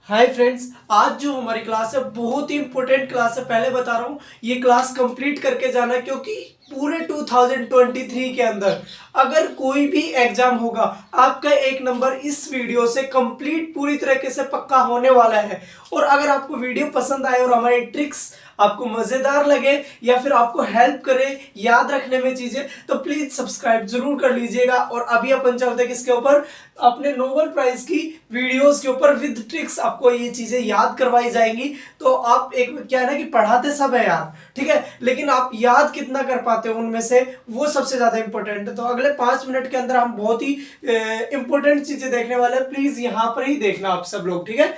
Hi friends, आज जो हमारी क्लास है बहुत ही इंपॉर्टेंट क्लास है। पहले बता रहा हूँ, ये क्लास कंप्लीट करके जाना, क्योंकि पूरे 2023 के अंदर अगर कोई भी एग्जाम होगा, आपका एक नंबर इस वीडियो से कंप्लीट पूरी तरीके से पक्का होने वाला है। और अगर आपको वीडियो पसंद आए और हमारी ट्रिक्स आपको मजेदार लगे या फिर आपको हेल्प करे याद रखने में चीजें, तो प्लीज सब्सक्राइब जरूर कर लीजिएगा। और अभी अपन चलते हैं किसके ऊपर, अपने नोबेल प्राइज की वीडियोस के ऊपर विद ट्रिक्स आपको ये चीजें याद करवाई जाएंगी। तो आप एक क्या है ना कि पढ़ाते सब है यार, ठीक है, लेकिन आप याद कितना कर पाते हो उनमें से, वो सबसे ज्यादा इंपॉर्टेंट है। तो अगले 5 मिनट के अंदर हम बहुत ही इंपॉर्टेंट चीजें देखने वाले हैं। प्लीज यहां पर ही देखना आप सब लोग, ठीक है।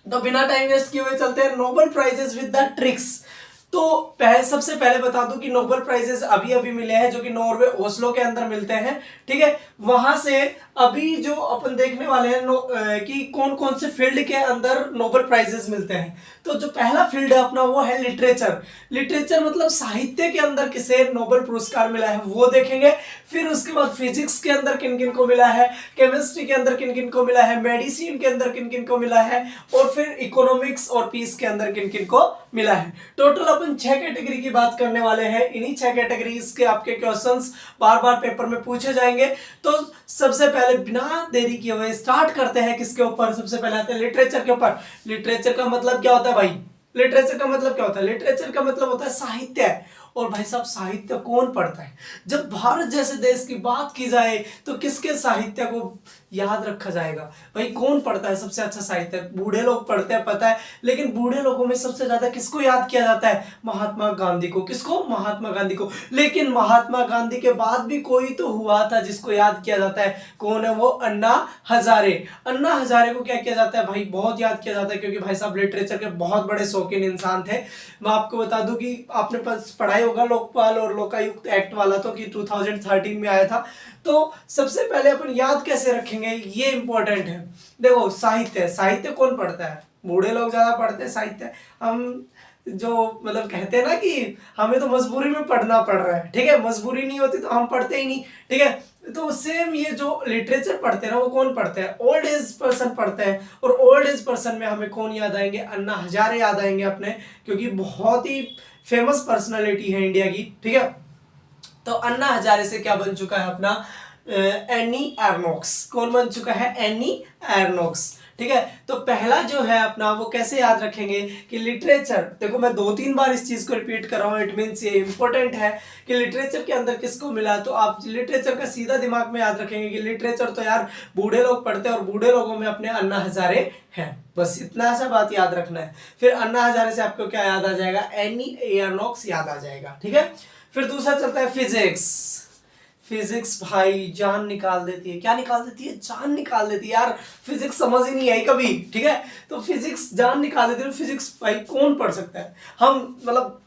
तो बिना टाइम वेस्ट किए हुए चलते हैं Nobel prizes with the tricks. तो सबसे पहले बता दूं कि नोबेल प्राइजेस अभी अभी मिले हैं, जो कि नॉर्वे ओस्लो के अंदर मिलते हैं, ठीक है। वहां से अभी जो अपन देखने वाले हैं कि कौन कौन से फील्ड के अंदर नोबेल प्राइजेस मिलते हैं। तो जो पहला फील्ड है अपना वो है लिटरेचर। लिटरेचर मतलब साहित्य के अंदर किसे नोबेल पुरस्कार मिला है वो देखेंगे। फिर उसके बाद फिजिक्स के अंदर किन किन को मिला है, केमिस्ट्री के अंदर किन किन को मिला है, मेडिसिन के अंदर किन किन को मिला है, और फिर इकोनॉमिक्स और पीस के अंदर किन किन को मिला है। टोटल अपन 6 कैटेगरी की बात करने वाले हैं। इन्हीं 6 कैटेगरीज के आपके क्वेश्चंस बार बार पेपर में पूछे जाएंगे। तो सबसे पहले बिना देरी किए हुए स्टार्ट करते हैं किसके ऊपर। सबसे पहले आते हैं लिटरेचर के ऊपर। लिटरेचर का मतलब क्या होता है भाई? लिटरेचर का मतलब क्या होता है? लिटरेचर का मतलब होता है साहित्य। और भाई साहब, साहित्य कौन पढ़ता है? जब भारत जैसे देश की बात की जाए तो किसके साहित्य को याद रखा जाएगा? भाई कौन पढ़ता है सबसे अच्छा साहित्य? बूढ़े लोग पढ़ते हैं, पता है, लेकिन बूढ़े लोगों में सबसे ज्यादा किसको याद किया जाता है? महात्मा गांधी को। किसको? महात्मा गांधी को। लेकिन महात्मा गांधी के बाद भी कोई तो हुआ था जिसको याद किया जाता है। कौन है वो? अन्ना हजारे। अन्ना हजारे को क्या किया जाता है भाई? बहुत याद किया जाता है, क्योंकि भाई साहब लिटरेचर के बहुत बड़े शौकीन इंसान थे। मैं आपको बता दूं कि आपने पढ़ाई होगा लोकपाल और लोकायुक्त एक्ट वाला, तो कि 2013 में आया था। तो सबसे पहले अपन याद कैसे रखेंगे, ये इंपॉर्टेंट है। देखो, साहित्य, साहित्य कौन पढ़ता है? बूढ़े लोग ज्यादा पढ़ते हैं साहित्य। हम जो मतलब कहते हैं ना कि हमें तो मजबूरी में पढ़ना पड़ रहा है, ठीक है, मजबूरी नहीं होती तो हम पढ़ते ही नहीं, ठीक है। तो सेम ये जो लिटरेचर पढ़ते हैं ना, वो कौन पढ़ते हैं? ओल्ड एज पर्सन पढ़ते हैं। और ओल्ड एज पर्सन में हमें कौन याद आएंगे? अन्ना हजारे याद आएंगे अपने, क्योंकि बहुत ही फेमस पर्सनालिटी है इंडिया की, ठीक है। तो अन्ना हजारे से क्या बन चुका है अपना? एनी एर्नोक्स। कौन बन चुका है? एनी एर्नोक्स, ठीक है। तो पहला जो है अपना, वो कैसे याद रखेंगे कि लिटरेचर, देखो मैं 2-3 बार इस चीज को रिपीट कर रहा हूं, इट मींस ये इंपॉर्टेंट है कि लिटरेचर के अंदर किसको मिला। तो आप लिटरेचर का सीधा दिमाग में याद रखेंगे कि लिटरेचर तो यार बूढ़े लोग पढ़ते हैं, और बूढ़े लोगों में अपने अन्ना हजारे हैं। बस इतना सा बात याद रखना है। फिर अन्ना हजारे से आपको क्या याद आ जाएगा? एनी एर्नोक्स याद आ जाएगा, ठीक है। फिर दूसरा चलता है फिजिक्स। फिजिक्स भाई जान निकाल देती है। क्या निकाल देती है? जान निकाल देती है यार। फिजिक्स समझ ही नहीं आई कभी, ठीक है। तो फिजिक्स जान निकाल देती है। फिजिक्स भाई कौन पढ़ सकता है? हम मतलब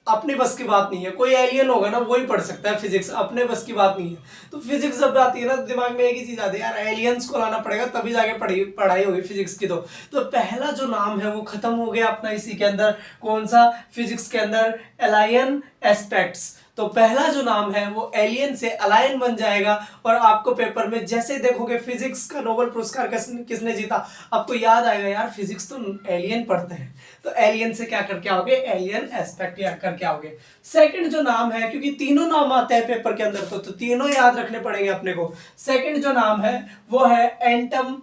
अपनी बस की बात नहीं है, कोई एलियन होगा ना वही पढ़ सकता है फिजिक्स, अपने बस की बात नहीं है। तो फिजिक्स जब आती है ना, दिमाग में एक ही चीज आती है यार, एलियंस को लाना पड़ेगा तभी जाके पढ़ाई होगी फिजिक्स की। तो पहला जो नाम है वो खत्म हो गया अपना इसी के अंदर। कौन सा? फिजिक्स के अंदर एलायन एस्पेक्ट्स। तो पहला जो नाम है वो एलियन से अलायन बन जाएगा। और आपको पेपर में जैसे देखोगे फिजिक्स का नोबेल पुरस्कार किसने जीता, आपको याद आएगा यार फिजिक्स तो एलियन पढ़ते हैं। तो एलियन से क्या करके आओगे? एलियन एस्पेक्ट याद करके आओगे। सेकंड जो नाम है, क्योंकि तीनों नाम आते हैं पेपर के अंदर, तो तीनों याद रखने पड़ेंगे अपने को। सेकंड जो नाम है वो है एंटन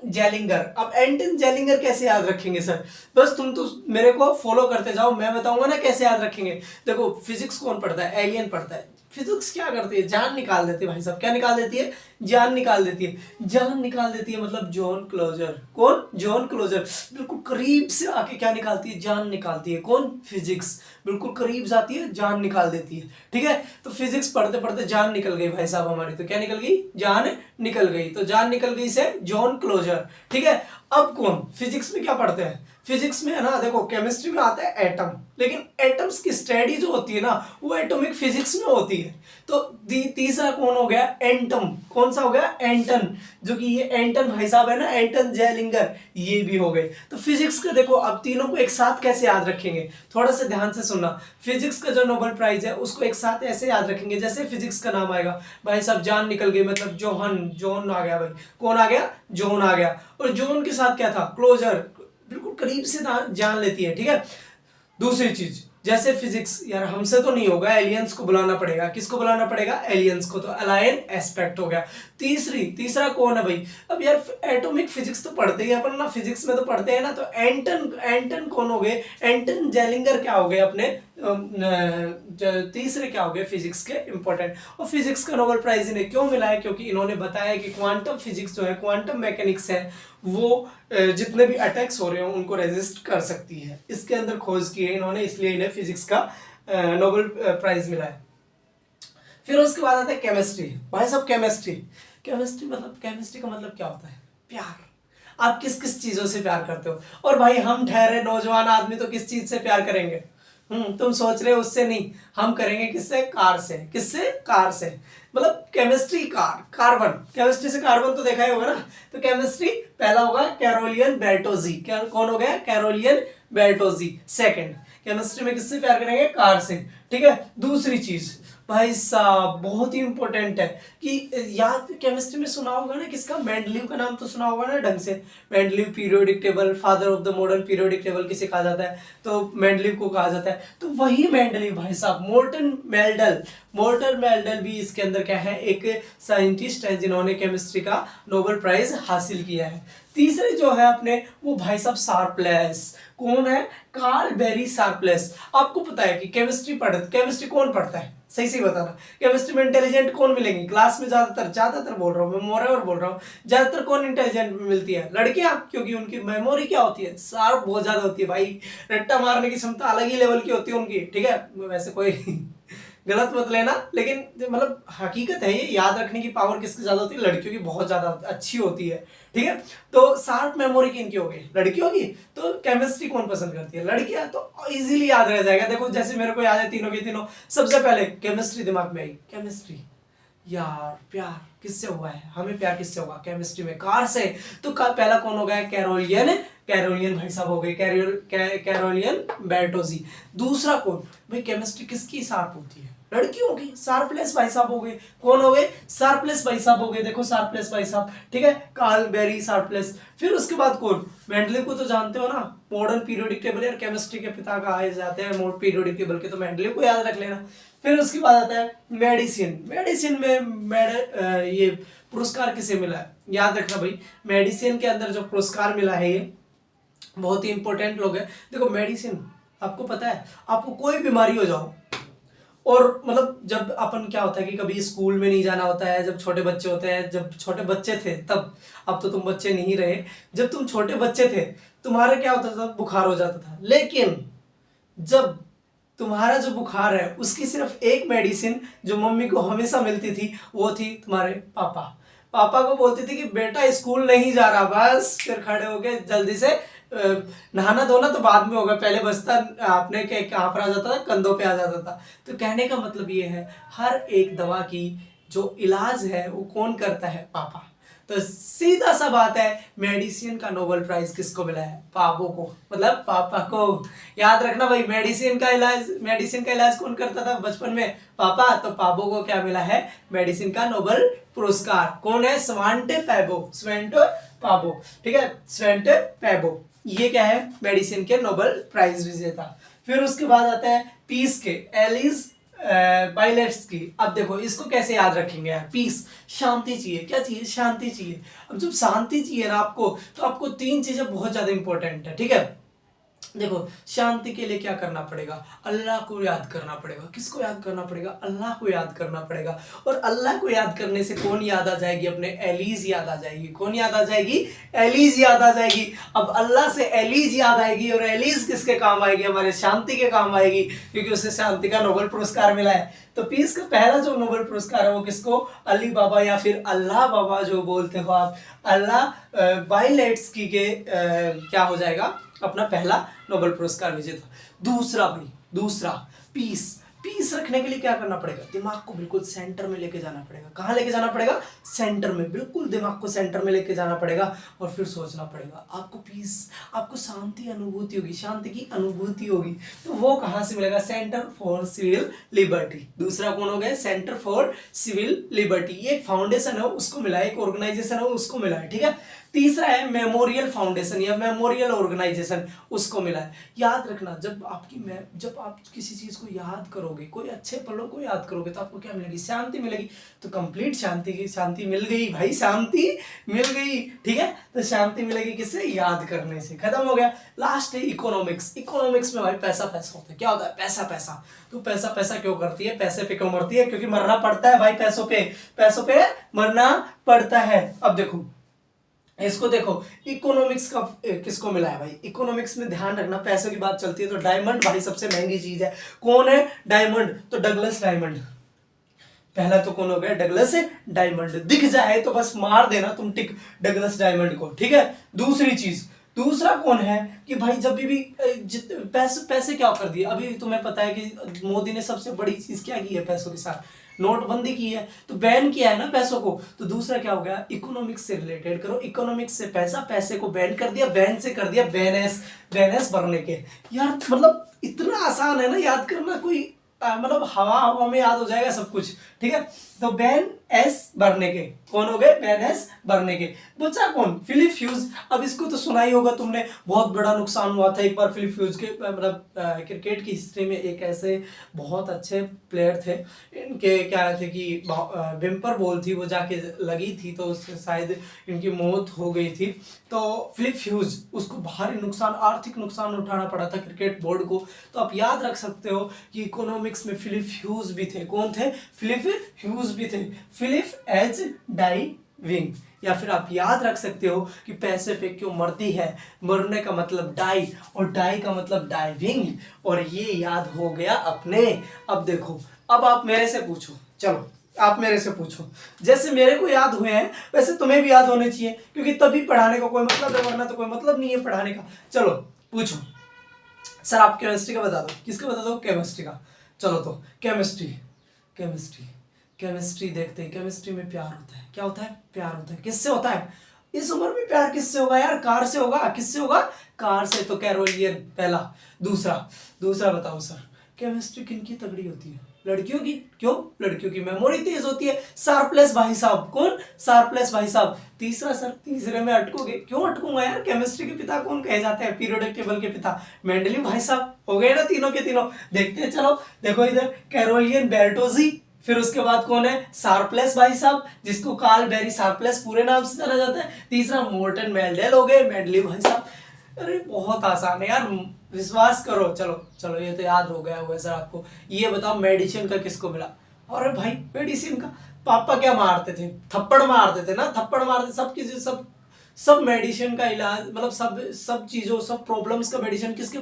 जेलिंगर। अब एंटन जेलिंगर कैसे याद रखेंगे सर? बस तुम तो मेरे को फॉलो करते जाओ, मैं बताऊंगा ना कैसे याद रखेंगे। देखो, फिजिक्स कौन पढ़ता है? एलियन पढ़ता है। फिजिक्स क्या करती है? जान निकाल देती है भाई साहब। क्या निकाल देती है? जान निकाल देती है। जान निकाल देती है मतलब जॉन क्लोजर। कौन? John closure. बिल्कुल करीब से आके क्या निकालती है? जान निकालती है। कौन? फिजिक्स। बिल्कुल करीब जाती है, जान निकाल देती है, ठीक है। तो फिजिक्स पढ़ते पढ़ते जान निकल गई भाई साहब हमारी। तो क्या निकल गई? जान निकल गई। तो जान निकल गई से जॉन क्लोजर, ठीक है। अब कौन? फिजिक्स में क्या पढ़ते हैं? फिजिक्स में है ना, देखो केमिस्ट्री में आता है एटम, लेकिन एटम्स की स्टडी जो होती है ना वो एटॉमिक फिजिक्स में होती है। तो तीसरा कौन हो गया, एंटम, कौन सा हो गया, एंटन, जो कि ये एंटन भाई साहब है ना, एंटन जेलिंगर, ये भी हो गए। तो फिजिक्स का देखो, अब तीनों को एक साथ कैसे याद रखेंगे, थोड़ा सा ध्यान से सुनना। फिजिक्स का जो नोबेल प्राइज है उसको एक साथ ऐसे याद रखेंगे, जैसे फिजिक्स का नाम आएगा भाई साहब, जान निकल गई, मतलब जोहन आ गया भाई, कौन आ गया, जोन आ गया, और जोन के साथ क्या था, क्लोजर, बिल्कुल करीब से जान लेती है, ठीक है। दूसरी चीज, जैसे फिजिक्स यार हमसे तो नहीं होगा, एलियंस को बुलाना पड़ेगा, किसको बुलाना पड़ेगा, एलियंस को, तो अलायन एस्पेक्ट हो गया। तीसरा कौन है भाई, अब यार एटॉमिक फिजिक्स तो पढ़ते ही अपन ना, फिजिक्स में तो पढ़ते हैं ना, तो एंटन कौन हो गए, एंटन जेलिंगर क्या हो गए अपने, तीसरे क्या हो गए फिजिक्स के इंपॉर्टेंट। और फिजिक्स का नोबेल प्राइज इन्हें क्यों मिला है, क्योंकि इन्होंने बताया कि क्वांटम फिजिक्स जो है, क्वांटम मैकेनिक्स है, वो जितने भी अटैक्स हो रहे हो उनको रेजिस्ट कर सकती है, इसके अंदर खोज की है इन्होंने, इसलिए इन्हें फिजिक्स का नोबेल प्राइज मिला है। फिर उसके बाद आता है केमिस्ट्री, भाई साहब केमिस्ट्री मतलब, केमिस्ट्री का मतलब क्या होता है, प्यार। आप किस किस चीजों से प्यार करते हो, और भाई हम ठहरे नौजवान आदमी तो किस चीज से प्यार करेंगे, तुम सोच रहे हो उससे नहीं, हम करेंगे किससे, कार से, किससे, कार से, मतलब केमिस्ट्री कार, कार्बन, केमिस्ट्री से कार्बन तो देखा ही होगा ना। तो केमिस्ट्री पहला होगा कैरोलियन बेर्टोजी, क्या कौन हो गया, कैरोलियन बेर्टोजी। सेकंड, केमिस्ट्री में किससे प्यार करेंगे, कार से, ठीक है। दूसरी चीज भाई साहब बहुत ही इंपॉर्टेंट है कि याद, केमिस्ट्री में सुना होगा ना किसका, मेंडलीव का नाम तो सुना होगा ना ढंग से, Mendeleev periodic table, father of the modern periodic table किसे कहा जाता है, तो मेंडलीव को कहा जाता है। तो वही मेंडलीव भाई साहब, मोर्टन मेल्डल भी इसके अंदर क्या है, एक साइंटिस्ट है जिन्होंने केमिस्ट्री का नोबेल प्राइज हासिल किया है। तीसरे जो है अपने, वो भाई साहब शार्पलेस, कौन है, कार्ल बेरी शार्पलेस। आपको पता है कि केमिस्ट्री कौन पढ़ता है, सही बताना, केमिस्ट्री में इंटेलिजेंट कौन मिलेंगे क्लास में, ज्यादातर बोल रहा हूँ मैं, मोरेवर बोल रहा हूँ, ज्यादातर कौन इंटेलिजेंट मिलती है, लड़कियां, क्योंकि उनकी मेमोरी क्या होती है, शार्प बहुत ज्यादा होती है भाई, रट्टा मारने की क्षमता अलग ही लेवल की होती है उनकी, ठीक है। वैसे कोई गलत मत लेना, लेकिन मतलब हकीकत है, ये याद रखने की पावर किसकी ज्यादा होती है, लड़कियों की बहुत ज्यादा अच्छी होती है, ठीक है। तो शार्प मेमोरी किनकी होगी, लड़कियों की। तो केमिस्ट्री कौन पसंद करती है, लड़कियां, तो इजीली याद रह जाएगा। देखो जैसे मेरे को याद है तीनों के तीनों, सबसे पहले केमिस्ट्री दिमाग में आई, केमिस्ट्री यार, प्यार किससे हुआ है, हमें प्यार किससे होगा, केमिस्ट्री में कार से। तो पहला कौन हो गया, कैरोलियन भाई साहब हो गए, कैरोलियन बेर्टोजी। दूसरा कौन भाई, केमिस्ट्री किसकी शार्प होती है, लड़कियों की, शार्पलेस भाई साहब हो गए, कौन हो गए, शार्पलेस भाई साहब हो गए, देखो शार्पलेस भाई साहब, ठीक है, कार्ल बेरी शार्पलेस। फिर उसके बाद कौन, मेंडलीव को तो जानते हो ना, मॉडर्न पीरियोडिक टेबल, यार केमिस्ट्री के पिता कहा जाते हैं मॉडर्न पीरियोडिक टेबल के, तो मेंडलीव को याद रख लेना। फिर उसके बाद आता है मेडिसिन में ये पुरस्कार किसे मिला है, याद रखना भाई, मेडिसिन के अंदर जो पुरस्कार मिला है ये बहुत ही इंपॉर्टेंट लोग है। देखो मेडिसिन, आपको पता है, आपको कोई बीमारी हो जाओ, और मतलब जब अपन क्या होता है कि कभी स्कूल में नहीं जाना होता है, जब छोटे बच्चे होते हैं, जब छोटे बच्चे थे तब, अब तो तुम बच्चे नहीं रहे, जब तुम छोटे बच्चे थे तुम्हारा क्या होता था, बुखार हो जाता था, लेकिन जब तुम्हारा जो बुखार है उसकी सिर्फ एक मेडिसिन जो मम्मी को हमेशा मिलती थी, वो थी तुम्हारे पापा को बोलती थी कि बेटा स्कूल नहीं जा रहा, बस फिर खड़े हो गए जल्दी से, नहाना धोना तो बाद में होगा, पहले बचता आपने कहाँ पर आ जाता था, कंधों पे आ जाता था। तो कहने का मतलब ये है, हर एक दवा की जो इलाज है वो कौन करता है, पापा। तो सीधा सा बात है, मेडिसिन का नोबेल प्राइज किसको मिला है, पापो को, मतलब पापा को। याद रखना भाई, मेडिसिन का इलाज कौन करता था बचपन में, पापा। तो पापो को क्या मिला है, मेडिसिन का नोबेल पुरस्कार। कौन है, स्वांटे पाबो, ठीक है, स्वेंटे पैबो, ये क्या है, मेडिसिन के नोबेल प्राइज विजेता। फिर उसके बाद आता है पीस के, एलिस बाइलेट्स की। अब देखो इसको कैसे याद रखेंगे यार, पीस, शांति चाहिए, क्या चाहिए, शांति चाहिए। अब जब शांति चाहिए ना आपको, तो आपको तीन चीजें बहुत ज्यादा इंपॉर्टेंट है, ठीक है। देखो शांति के लिए क्या करना पड़ेगा, अल्लाह को याद करना पड़ेगा। किसको याद करना पड़ेगा, अल्लाह को याद करना पड़ेगा। और अल्लाह को याद करने से कौन याद आ जाएगी, अपने एलीज याद आ जाएगी। कौन याद आ जाएगी, एलीज याद आ जाएगी। अब अल्लाह से एलीज याद आएगी, और एलीज किसके काम आएगी, हमारे शांति के काम आएगी, क्योंकि उसे शांति का नोबेल पुरस्कार मिला है। तो पीस का पहला जो नोबेल पुरस्कार है वो किसको, अली बाबा या फिर अल्लाह बाबा जो बोलते हो आप, अल्लाह बाइलेट्स्की के क्या हो जाएगा, अपना पहला नोबेल पुरस्कार विजेता। दूसरा भाई, दूसरा पीस। पीस रखने के लिए क्या करना पड़ेगा, दिमाग को बिल्कुल सेंटर में लेके जाना पड़ेगा। कहाँ लेके जाना पड़ेगा, सेंटर में, बिल्कुल दिमाग को सेंटर में लेके जाना पड़ेगा और फिर सोचना पड़ेगा। आपको पीस, आपको शांति अनुभूति होगी, शांति की अनुभूति होगी। तो वो कहाँ से मिलेगा, सेंटर फॉर सिविल लिबर्टी। दूसरा कौन हो गया, सेंटर फॉर सिविल लिबर्टी। ये एक फाउंडेशन है उसको मिला है, एक ऑर्गेनाइजेशन है उसको मिला है, ठीक है। तीसरा है मेमोरियल फाउंडेशन या मेमोरियल ऑर्गेनाइजेशन, उसको मिला है। याद रखना, जब आप किसी चीज को याद करोगे, कोई अच्छे पलों को याद करोगे तो आपको क्या मिलेगी, शांति मिलेगी। तो कंप्लीट शांति की, शांति मिल गई भाई, शांति मिल गई, ठीक है। तो शांति मिलेगी किससे, याद करने से। खत्म हो गया। लास्ट है इकोनॉमिक्स। इकोनॉमिक्स में भाई पैसा पैसा होता है। क्या होता है, पैसा पैसा। तो पैसा पैसा क्यों करती है, पैसे पे क्यों मरती है, क्योंकि मरना पड़ता है भाई, पैसों पे, पैसों पे मरना पड़ता है। अब देखो इसको देखो, इकोनॉमिक्स का किसको मिला है भाई, इकोनॉमिक्स में ध्यान रखना, पैसों की बात चलती है तो डायमंड भाई सबसे महंगी चीज है। कौन है, डायमंड। तो डगलस डायमंड, पहला तो कौन हो गया, डगलस डायमंड। दिख जाए तो बस मार देना तुम टिक डगलस डायमंड को, ठीक है। दूसरी चीज, दूसरा कौन है कि भाई जब भी पैसे क्या कर दिए, अभी तुम्हें पता है कि मोदी ने सबसे बड़ी चीज क्या की है पैसों के साथ, नोटबंदी की है, तो बैन किया है ना पैसों को। तो दूसरा क्या हो गया, इकोनॉमिक्स से रिलेटेड करो, इकोनॉमिक्स से पैसा, पैसे को बैन कर दिया, बैन से कर दिया बैनेस, बैनेस भरने के। यार मतलब इतना आसान है ना याद करना, कोई मतलब हवा हवा में याद हो जाएगा सब कुछ, ठीक है। तो बैन एस भरने के, कौन हो गए, बैन एस भरने के। बचा कौन, फिलिप ह्यूज। अब इसको तो सुना ही होगा तुमने, बहुत बड़ा नुकसान हुआ था एक बार फिलिप ह्यूज के, मतलब क्रिकेट की हिस्ट्री में एक ऐसे बहुत अच्छे प्लेयर थे, इनके क्या थे कि विम्पर बॉल थी वो जाके लगी थी तो उससे शायद इनकी मौत हो गई थी। तो फिलिप ह्यूज, उसको भारी नुकसान, आर्थिक नुकसान उठाना पड़ा था क्रिकेट बोर्ड को। तो आप याद रख सकते हो कि इकोनॉमिक्स में फिलिप ह्यूज भी थे। कौन थे, फिलिप ह्यूज भी थे, फिलिप एच डाइविंग। या फिर आप याद रख सकते हो कि पैसे पे क्यों मरती है, मरने का मतलब डाई और डाई का मतलब डाइविंग, और ये याद हो गया अपने। अब देखो, अब आप मेरे से पूछो, चलो आप मेरे से पूछो, जैसे मेरे को याद हुए हैं वैसे तुम्हें भी याद होने चाहिए, क्योंकि तभी पढ़ाने का कोई मतलब है, वरना तो कोई मतलब नहीं है पढ़ाने का। चलो पूछो। सर आप केमिस्ट्री का बता दो, किसका बता दो, केमिस्ट्री का। चलो तो केमिस्ट्री, केमिस्ट्री, केमिस्ट्री देखते हैं। केमिस्ट्री में प्यार होता है, क्या होता है, प्यार होता है। किससे होता है, इस उम्र में प्यार किससे होगा यार, कार से होगा। किससे होगा, कार से। तो कैरोलियन पहला। दूसरा बताओ सर, केमिस्ट्री किनकी तगड़ी होती है, लड़कियों की। क्यों, लड़कियों की मेमोरी तेज होती है। शार्पलेस भाई साहब, कौन, शार्पलेस भाई साहब। तीसरा सर, तीसरे में अटकोगे, क्यों अटकूंगा यार, केमिस्ट्री के पिता कौन कहे जाते हैं, पीरियोडिक टेबल के पिता मेंडलीव भाई साहब। हो गए ना तीनों के तीनों। देखते हैं, चलो देखो इधर, कैरोलियन बेर्टोजी, फिर उसके बाद कौन है, शार्पलेस भाई साहब, जिसको कार्ल बेरी शार्पलेस पूरे नाम से जाना जाता है। तीसरा मोर्टन मेंडेल हो गए, मेंडलीव भाई साहब। अरे बहुत आसान है यार, विश्वास करो। चलो चलो ये तो याद हो गया होगा सर आपको। ये बताओ मेडिसिन का किसको मिला, अरे भाई मेडिसिन का पापा क्या मारते थे, थप्पड़ मारते थे ना, थप्पड़ मारते, सब मेडिसिन का इलाज, मतलब सब चीजों, सब प्रॉब्लम्स का मेडिसिन किसके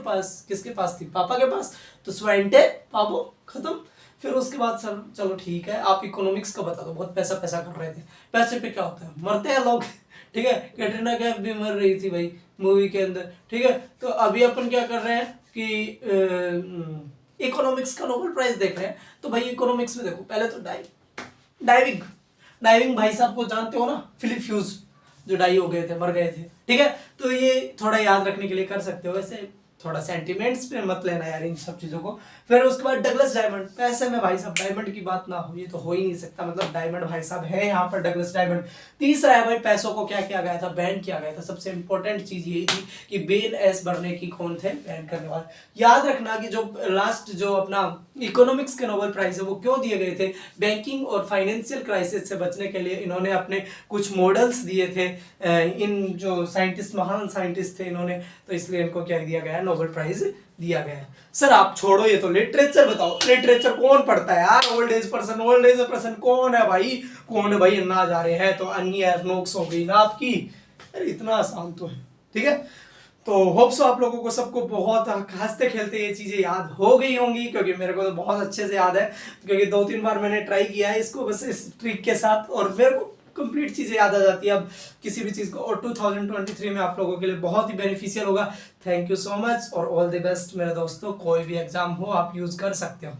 पास थी, पापा के पास। तो स्वाइंटे पापो, खत्म। फिर उसके बाद सर चलो ठीक है, आप इकोनॉमिक्स का बता दो, बहुत पैसा पैसा कर रहे थे। पैसे पे क्या होता है, मरते हैं लोग, ठीक है। कैटरीना कैफ भी मर रही थी भाई मूवी के अंदर, ठीक है। तो अभी अपन क्या कर रहे हैं कि इकोनॉमिक्स का नोबेल प्राइज देख रहे हैं। तो भाई इकोनॉमिक्स में देखो, पहले तो डाइविंग भाई साहब को जानते हो ना, फिलिप ह्यूज, जो डाई हो गए थे, मर गए थे, ठीक है। तो ये थोड़ा याद रखने के लिए कर सकते हो, वैसे थोड़ा सेंटिमेंट्स पे मत लेना यार इन सब चीजों को। फिर उसके बाद डगलस डायमंड, पैसे में भाई साहब डायमंड की बात ना हो, ये तो हो ही नहीं सकता, मतलब डायमंड भाई साहब है यहाँ पर, डगलस डायमंड। तीसरा है भाई, पैसों को क्या किया गया था, बैन किया गया था। सबसे इंपॉर्टेंट चीज यही थी कि बेन एस भरने की कौन थे, बैन करने वाले। याद रखना कि जो लास्ट जो अपना इकोनॉमिक्स के नोबेल प्राइज है वो क्यों दिए गए थे, बैंकिंग और फाइनेंशियल क्राइसिस से बचने के लिए इन्होंने अपने कुछ मॉडल्स दिए थे, इन जो साइंटिस्ट, महान साइंटिस्ट थे इन्होंने, तो इसलिए इनको क्या दिया गया है, नोबेल प्राइज दिया गया है। सर आप छोड़ो ये, तो लिटरेचर बताओ, लिटरेचर कौन पढ़ता है यार, ओल्ड एज पर्सन कौन है भाई, कौन है भाई, अन्ना जा रहे हैं तो अन्य नोक्स हो गई ना आपकी। अरे इतना आसान तो है, ठीक है। तो होप सो आप लोगों को सबको बहुत हंसते खेलते ये चीजें याद हो गई होंगी, क्योंकि मेरे को तो बहुत अच्छे से याद है, क्योंकि 2-3 बार मैंने ट्राई किया है इसको बस इस ट्रिक के साथ, और मेरे को कंप्लीट चीज़ें याद आ जाती है अब किसी भी चीज़ को, और 2023 में आप लोगों के लिए बहुत ही बेनिफिशियल होगा। थैंक यू सो मच और ऑल द बेस्ट मेरे दोस्तों। कोई भी एग्जाम हो आप यूज़ कर सकते हो।